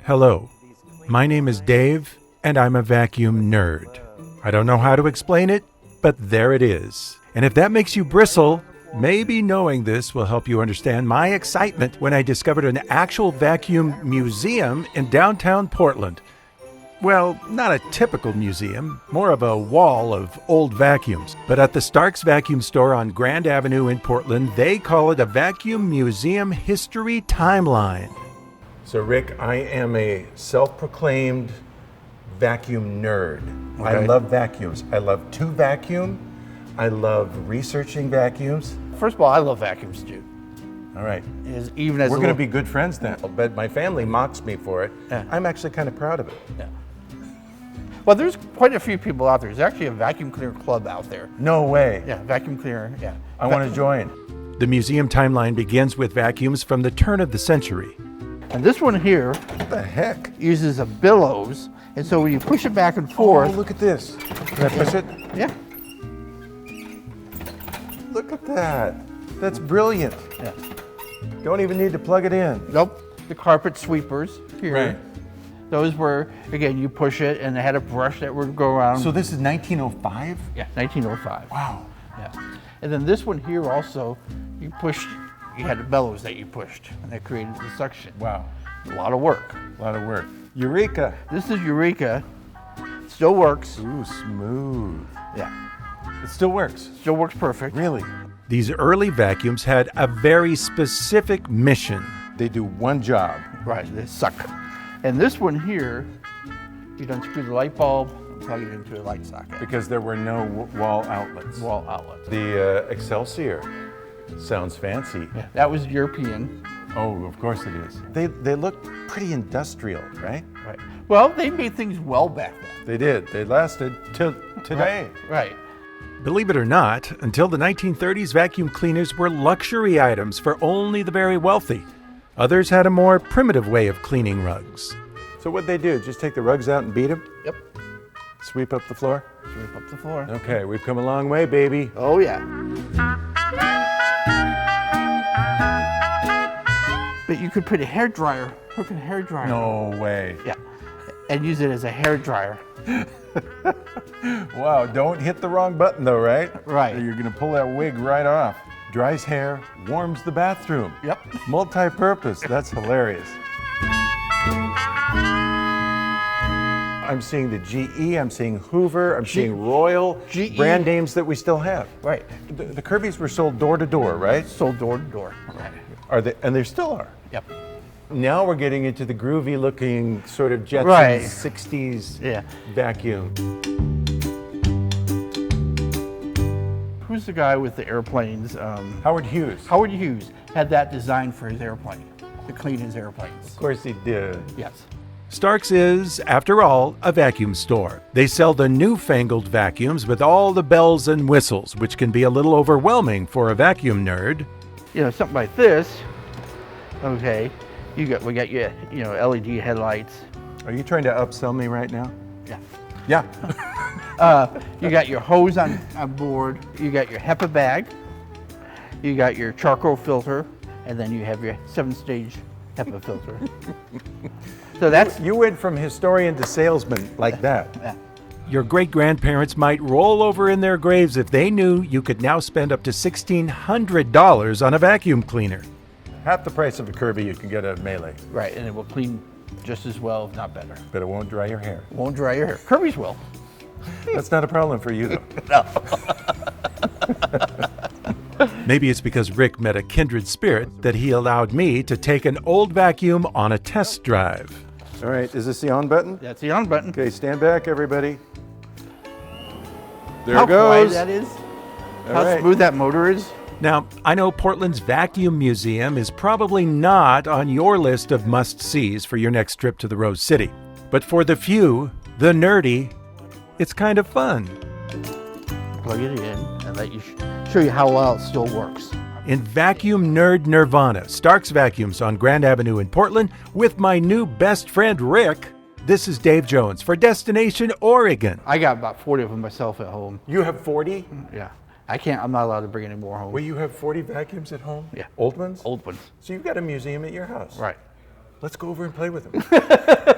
Hello, my name is Dave, and I'm a vacuum nerd. I don't know how to explain it, but there it is. And if that makes you bristle, maybe knowing this will help you understand my excitement when I discovered an actual vacuum museum in downtown Portland. Well, not a typical museum, more of a wall of old vacuums. But at the Starks Vacuum Store on Grand Avenue in Portland, they call it a Vacuum Museum History Timeline. So, Rick, I am a self-proclaimed vacuum nerd. Okay. I love vacuums. I love to vacuum. I love researching vacuums. First of all, I love vacuums too. All right. We're going to be good friends then. But my family mocks me for it. Yeah. I'm actually kind of proud of it. Yeah. Well, there's quite a few people out there. There's actually a vacuum cleaner club out there. No way. Yeah, vacuum cleaner, yeah. I want to join. The museum timeline begins with vacuums from the turn of the century. And this one here, what the heck? Uses a bellows. And so when you push it back and forth. Oh, look at this. Can I push it? Yeah. Look at that. That's brilliant. Yeah. Don't even need to plug it in. Nope. The carpet sweepers here. Right. Those were, again, you push it and they had a brush that would go around. So this is 1905? Yeah, 1905. Wow. Yeah. And then this one here also, you had the bellows that you pushed and that created the suction. Wow. A lot of work. A lot of work. Eureka. This is Eureka. Still works. Ooh, smooth. Yeah. It still works. Still works perfect. Really? These early vacuums had a very specific mission. They do one job. Right, they suck. And this one here, you unscrew the light bulb and plug it into a light socket. Because there were no wall outlets. Wall outlets. The Excelsior sounds fancy. Yeah, that was European. Oh, of course it is. They look pretty industrial, right? Right. Well, they made things well back then. They did. They lasted till today. Right. Believe it or not, until the 1930s, vacuum cleaners were luxury items for only the very wealthy. Others had a more primitive way of cleaning rugs. So what'd they do? Just take the rugs out and beat them? Yep. Sweep up the floor? Sweep up the floor. Okay, we've come a long way, baby. Oh, yeah. But you could put a hairdryer, hook a hairdryer. No way. Yeah. And use it as a hairdryer. Wow, don't hit the wrong button though, right? Right. Or you're gonna pull that wig right off. Dries hair, warms the bathroom. Yep. Multi-purpose, that's hilarious. I'm seeing the GE, I'm seeing Hoover, I'm seeing Royal, GE. Brand names that we still have. Right. The Kirby's were sold door to door, right? Sold door to door. Right. Are they? And they still are. Yep. Now we're getting into the groovy looking sort of Jetsons Right. 60s Yeah. vacuum. Who's the guy with the airplanes? Howard Hughes. Howard Hughes had that designed for his airplane, to clean his airplanes. Of course he did. Yes. Starks is, after all, a vacuum store. They sell the newfangled vacuums with all the bells and whistles, which can be a little overwhelming for a vacuum nerd. You know, something like this, okay, we got your, LED headlights. Are you trying to upsell me right now? Yeah. Yeah. You got your hose on board, you got your HEPA bag, you got your charcoal filter, and then you have your 7-stage HEPA filter. So that's... You went from historian to salesman like that. Yeah. Your great-grandparents might roll over in their graves if they knew you could now spend up to $1,600 on a vacuum cleaner. Half the price of a Kirby you can get at Melee. Right, and it will clean just as well, if not better. But it won't dry your hair. Won't dry your hair. Kirby's will. That's not a problem for you, though. No. Maybe it's because Rick met a kindred spirit that he allowed me to take an old vacuum on a test drive. All right, is this the on button? That's the on button. Okay, stand back, everybody. There How it goes. quiet that is. How right. smooth that motor is. Now, I know Portland's Vacuum Museum is probably not on your list of must-sees for your next trip to the Rose City. But for the few, the nerdy, it's kind of fun. Plug it in and let you show you how well it still works. In Vacuum Nerd Nirvana, Starks Vacuums on Grand Avenue in Portland, with my new best friend Rick, this is Dave Jones for Destination Oregon. I got about 40 of them myself at home. You have 40? Yeah. I'm not allowed to bring any more home. Well, you have 40 vacuums at home? Yeah. Old ones? Old ones. So you've got a museum at your house? Right. Let's go over and play with them.